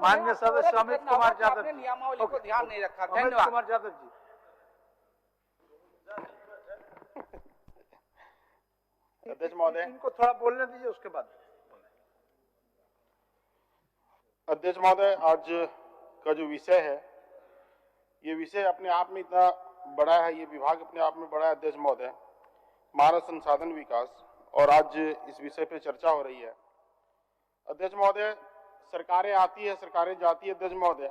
माननीय सदस्य अमित कुमार यादव जी, नियमावली को ध्यान नहीं रखा। अमित धन्यवाद। कुमार यादव जी। अध्यक्ष महोदय, इनको थोड़ा बोलने दीजिए, उसके बाद। अध्यक्ष महोदय, आज का जो विषय है, ये विषय अपने आप में इतना बड़ा है, ये विभाग अपने आप में बड़ा है अध्यक्ष महोदय, मानव संसाधन विकास, और आज इस विषय पे चर्चा हो रही है। अध्यक्ष महोदय, सरकारें आती है, सरकारें जाती है अध्यक्ष महोदय,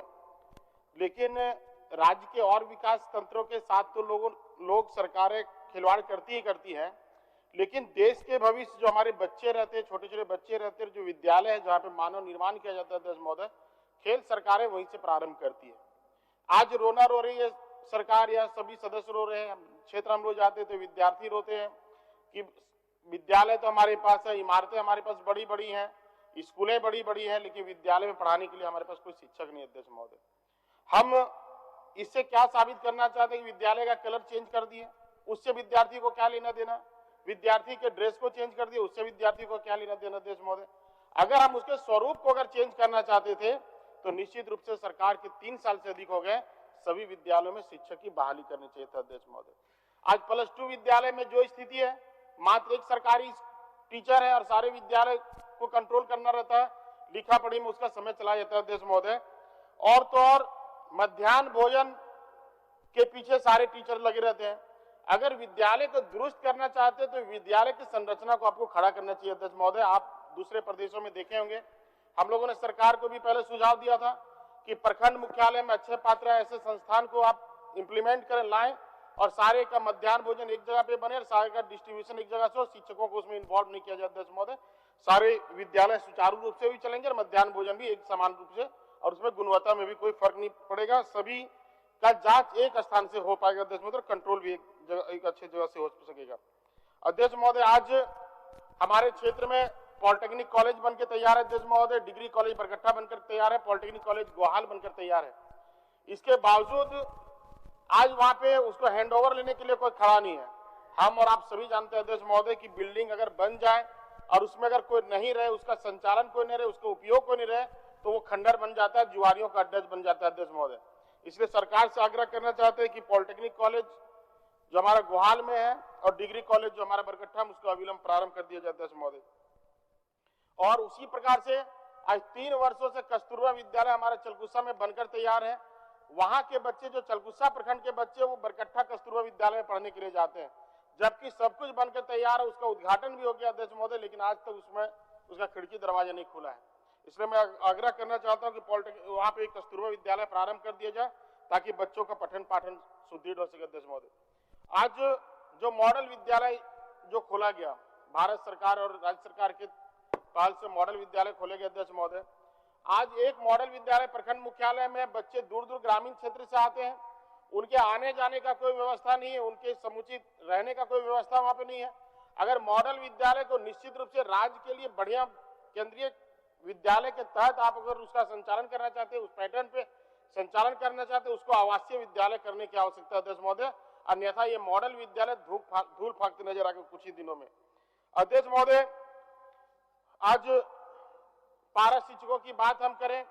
लेकिन राज्य के और विकास तंत्रों के साथ तो लोग सरकारें खिलवाड़ करती हैं, लेकिन देश के भविष्य जो हमारे बच्चे रहते हैं, छोटे छोटे बच्चे रहते हैं, जो विद्यालय है जहाँ पे मानव निर्माण किया जाता है अध्यक्ष महोदय, खेल सरकारें वहीं से प्रारंभ करती है। आज रोना रो रही है सरकार या सभी सदस्य रो रहे हैं। क्षेत्र हम लोग जाते तो विद्यार्थी रोते हैं कि विद्यालय तो हमारे पास है, इमारतें हमारे पास बड़ी बड़ी हैं, स्कूलें बड़ी बड़ी हैं, लेकिन विद्यालय में पढ़ाने के लिए हमारे पास कोई शिक्षक नहीं। अध्यक्ष महोदय, हम इससे क्या साबित करना चाहते हैं कि विद्यालय का कलर चेंज कर दिए, उससे विद्यार्थी को क्या लेना देना, विद्यार्थी के ड्रेस को चेंज कर दिए, उससे विद्यार्थी को क्या लेना देना। अध्यक्ष महोदय, अगर हम उसके स्वरूप को अगर चेंज करना चाहते थे तो निश्चित रूप से सरकार के 3 साल से अधिक हो गए, सभी विद्यालयों में शिक्षक की बहाली करनी चाहिए था। अध्यक्ष महोदय, आज +2 विद्यालय में जो स्थिति है, मात्र एक सरकारी टीचर है और सारे विद्यालय को कंट्रोल करना रहता है, लिखा पढ़ी में उसका समय चला जाता है। अध्यक्ष महोदय, और तो और मध्याह्न भोजन के पीछे सारे टीचर लगे रहते हैं। अगर विद्यालय को दुरुस्त करना चाहते हैं तो विद्यालय की संरचना को आपको खड़ा करना चाहिए। अध्यक्ष महोदय, आप दूसरे प्रदेशों में देखे होंगे, हम लोगों ने सरकार को भी पहले सुझाव दिया था कि प्रखंड मुख्यालय में अच्छे पात्र ऐसे संस्थान को आप इंप्लीमेंट करें, लाएं, और सारे का मध्याह्न भोजन एक जगह पे बने और सारे का डिस्ट्रीब्यूशन एक जगह से हो, शिक्षकों को उसमें इन्वॉल्व नहीं किया जाए। अध्यक्ष महोदय, सारे विद्यालय सुचारू रूप से भी चलेंगे और मध्याह्न भोजन भी एक समान रूप से, और उसमें गुणवत्ता में भी कोई फर्क नहीं पड़ेगा, सभी का जांच एक स्थान से हो पाएगा। अध्यक्ष महोदय, कंट्रोल भी एक अच्छी जगह से हो सकेगा। अध्यक्ष महोदय, आज हमारे क्षेत्र में पॉलिटेक्निक कॉलेज बनकर तैयार है। अध्यक्ष महोदय, डिग्री कॉलेज बरकट्टा बनकर तैयार है, पॉलिटेक्निक कॉलेज गोहाल बनकर तैयार है। इसके बावजूद आज वहां पे उसको हैंडओवर लेने के लिए कोई खड़ा नहीं है। हम और आप सभी जानते हैं अध्यक्ष महोदय की बिल्डिंग अगर बन जाए और उसमें अगर कोई नहीं रहे, उसका संचालन कोई नहीं रहे, उसका उपयोग कोई नहीं रहे, तो वो खंडर बन जाता है, जुआरियों का अड्डा बन जाता है। अध्यक्ष महोदय, इसलिए सरकार से आग्रह करना चाहते हैं कि पॉलिटेक्निक कॉलेज जो हमारा गोहाल में है और डिग्री कॉलेज जो हमारा बरकट्टा में, उसका अविलंब प्रारंभ कर दिया जाता है। अध्यक्ष महोदय, और उसी प्रकार से आज 3 वर्षों से कस्तूरबा विद्यालय हमारे चलकुस्सा में बनकर तैयार है। वहां के बच्चे जो चलकुस्सा प्रखंड के बच्चे वो बरकट्टा कस्तूरबा विद्यालय में पढ़ने के लिए जाते हैं, जबकि सब कुछ बनकर तैयार है, उसका उद्घाटन भी हो गया अध्यक्ष महोदय, लेकिन आज तक उसमें उसका खिड़की दरवाजा नहीं खुला है। इसलिए मैं आग्रह करना चाहता हूं कि पॉलिटेक्निक वहां पे कस्तूरबा विद्यालय प्रारंभ कर दिया जाए ताकि बच्चों का पठन पाठन सुदृढ़ हो सके। अध्यक्ष महोदय, आज जो मॉडल विद्यालय जो खोला गया, भारत सरकार और राज्य सरकार के पहल से मॉडल विद्यालय खोले गए। अध्यक्ष महोदय, आज एक मॉडल विद्यालय प्रखंड मुख्यालय में बच्चे दूर दूर ग्रामीण क्षेत्र से आते हैं, उनके आने जाने का कोई व्यवस्था नहीं है, उनके समुचित रहने का कोई व्यवस्था वहां पे नहीं है। अगर मॉडल विद्यालय को निश्चित रूप से राज्य के लिए बढ़िया केंद्रीय विद्यालय के तहत आप अगर उसका संचालन करना चाहते हैं, उस पैटर्न पे संचालन करना चाहते हैं, उसको आवासीय विद्यालय करने की आवश्यकता है। अध्यक्ष महोदय, अन्यथा ये मॉडल विद्यालय धूल फाकते नजर आएंगे कुछ ही दिनों में। अध्यक्ष महोदय, आज पारा शिक्षकों की बात हम करें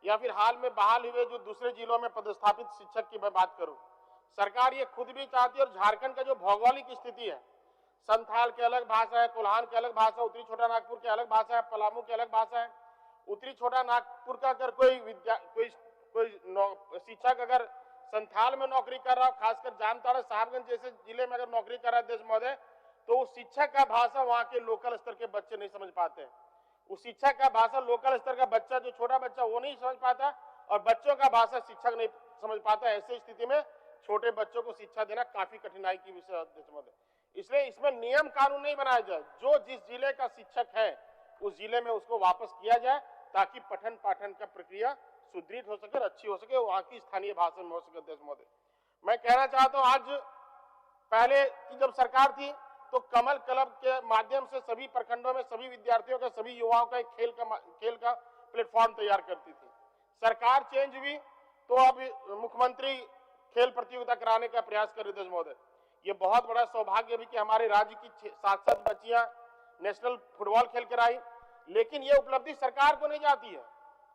या फिर हाल में बहाल हुए जो दूसरे जिलों में पदस्थापित शिक्षक की मैं बात करूं, सरकार ये खुद भी चाहती है, और झारखंड का जो भौगोलिक स्थिति है, संथाल के अलग भाषा है, कोल्हान के अलग भाषा, उत्तरी छोटा नागपुर के अलग भाषा है, पलामू के अलग भाषा है। उत्तरी छोटा नागपुर का अगर कोई शिक्षक अगर संथाल में नौकरी कर रहा हो, खासकर जामताड़ा साहबगंज जैसे जिले में अगर नौकरी कर रहा है अध्यक्ष महोदय, तो उस शिक्षक का भाषा वहां के लोकल स्तर के बच्चे नहीं समझ पाते हैं। उस शिक्षक का भाषा लोकल स्तर का बच्चा, जो छोटा बच्चा, वो नहीं समझ पाता, और बच्चों का भाषा शिक्षक नहीं समझ पाता। ऐसी स्थिति में छोटे बच्चों को शिक्षा देना काफी कठिनाई की विषय अध्यक्ष महोदय। इसलिए इसमें नियम कानून नहीं बनाया जाए, जो जिस जिले का शिक्षक है उस जिले में उसको वापस किया जाए, ताकि पठन पाठन का प्रक्रिया सुदृढ़ हो सके, अच्छी हो सके, वहां की स्थानीय भाषा में हो सके। अध्यक्ष महोदय, मैं कहना चाहता हूं, आज पहले की जब सरकार थी तो कमल क्लब के माध्यम से सभी प्रखंडों में सभी विद्यार्थियों का, सभी युवाओं का एक खेल का प्लेटफॉर्म तैयार करती थी। सरकार चेंज हुई तो अब मुख्यमंत्री खेल प्रतियोगिता कराने का प्रयास कर रहे थे। महोदय, ये बहुत बड़ा सौभाग्य भी कि हमारे राज्य की 7 बच्चियां नेशनल फुटबॉल खेल कर आई, लेकिन ये उपलब्धि सरकार को नहीं जाती है,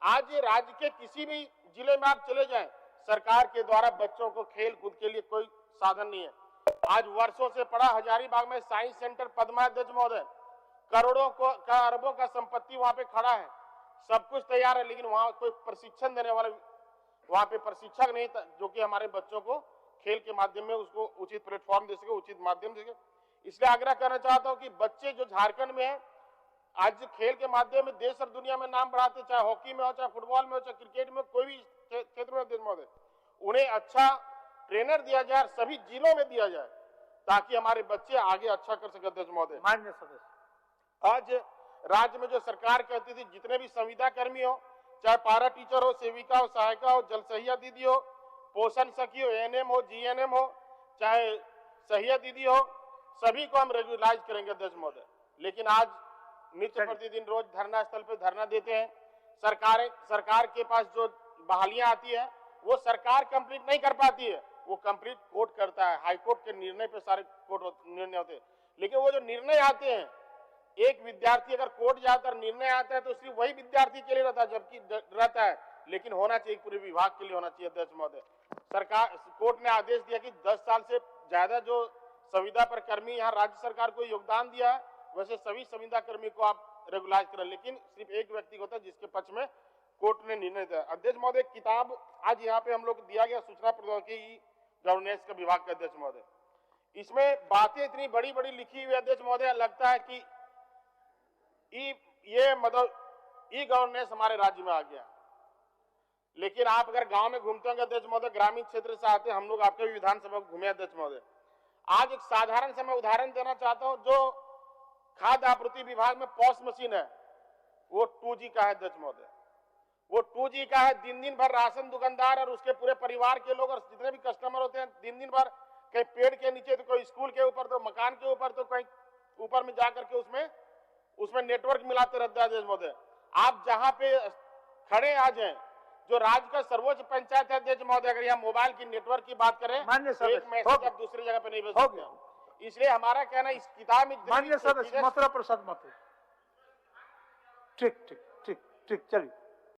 आज राज्य के किसी भी जिले में आप चले जाएं, सरकार के द्वारा बच्चों को खेल कूद के लिए कोई साधन नहीं है। आज वर्षों से पड़ा हजारीबाग में साइंस सेंटर पद्मा अध्यक्ष महोदय, करोड़ों का अरबों का संपत्ति वहां पे खड़ा है, सब कुछ तैयार है, लेकिन वहां कोई प्रशिक्षण देने वाला वहां पे प्रशिक्षक नहीं था जो कि हमारे बच्चों को खेल के माध्यम में उसको उचित प्लेटफॉर्म दे सके, उचित माध्यम दे सके। इसलिए आग्रह करना चाहता हूं कि बच्चे जो झारखंड में है आज खेल के माध्यम में देश और दुनिया में नाम बढ़ाते, चाहे हॉकी में हो, चाहे फुटबॉल में हो, चाहे क्रिकेट में, कोई भी क्षेत्र में अध्यक्ष महोदय, उन्हें अच्छा ट्रेनर दिया जाए, सभी जिलों में दिया जाए ताकि हमारे बच्चे आगे अच्छा कर सके। अध्यक्ष महोदय, माननीय सदस्य, आज राज्य में जो सरकार कहती थी जितने भी संविदा कर्मी हो, चाहे पारा टीचर हो, सेविका हो, सहायिका हो, जल सहिया दीदी हो, पोषण सखी हो, एएनएम हो, जीएनएम हो, चाहे सहिया दीदी हो, सभी को हम रेगुलराइज करेंगे अध्यक्ष महोदय। लेकिन आज नित्य प्रतिदिन रोज धरना स्थल पे धरना देते हैं, सरकार के पास जो बहालियां आती है वो सरकार कंप्लीट नहीं कर पाती है, वो कंप्लीट कोर्ट करता है, हाई कोर्ट के निर्णय पे सारे कोर्ट निर्णय होते हैं। लेकिन वो जो निर्णय आते हैं, एक विद्यार्थी अगर कोर्ट जाकर निर्णय आता है तो सिर्फ वही विद्यार्थी के लिए रहता है, जबकि रहता है, लेकिन होना चाहिए पूरे विभाग के लिए होना चाहिए। अध्यक्ष महोदय, सरकार कोर्ट ने आदेश दिया कि 10 साल से ज्यादा जो संविदा पर कर्मी यहाँ राज्य सरकार को योगदान दिया है, वैसे सभी संविदा कर्मी को आप रेगुलाइज करें, लेकिन सिर्फ एक व्यक्ति होता है जिसके पक्ष में कोर्ट ने निर्णय दिया। अध्यक्ष महोदय, किताब आज यहाँ पे हम लोग दिया गया सूचना प्रौद्योगिकी गवर्नेंस का विभाग का अध्यक्ष महोदय, इसमें बातें इतनी बड़ी बड़ी लिखी हुई अध्यक्ष महोदय, लगता है कि ये मतलब ई गवर्नेंस हमारे राज्य में आ गया। लेकिन आप अगर गांव में घूमते होंगे अध्यक्ष महोदय, ग्रामीण क्षेत्र से आते, हम लोग आपके भी विधानसभा घूमे अध्यक्ष महोदय, आज एक साधारण से मैं उदाहरण देना चाहता हूं, जो खाद्य आपूर्ति विभाग में पॉस मशीन है वो 2G का है अध्यक्ष महोदय, वो 2G का है। दिन दिन भर राशन दुकानदार और उसके पूरे परिवार के लोग और जितने भी कस्टमर होते हैं, दिन दिन भर कहीं पेड़ के नीचे तो कोई स्कूल के ऊपर तो मकान के ऊपर तो कहीं ऊपर में जाकर के उसमें नेटवर्क मिलाते रहते हैं अध्यक्ष महोदय। आप जहां पे खड़े आज हैं, जो राज्य का सर्वोच्च पंचायत है अध्यक्ष महोदय, अगर यहाँ मोबाइल की नेटवर्क की बात करें, एक मैसेज आप दूसरी जगह पे नहीं भेज सकते। इसलिए हमारा कहना इस किताब में माननीय सदस्य मथुरा प्रसाद मथुरा, ठीक ठीक ठीक ठीक, चलिए।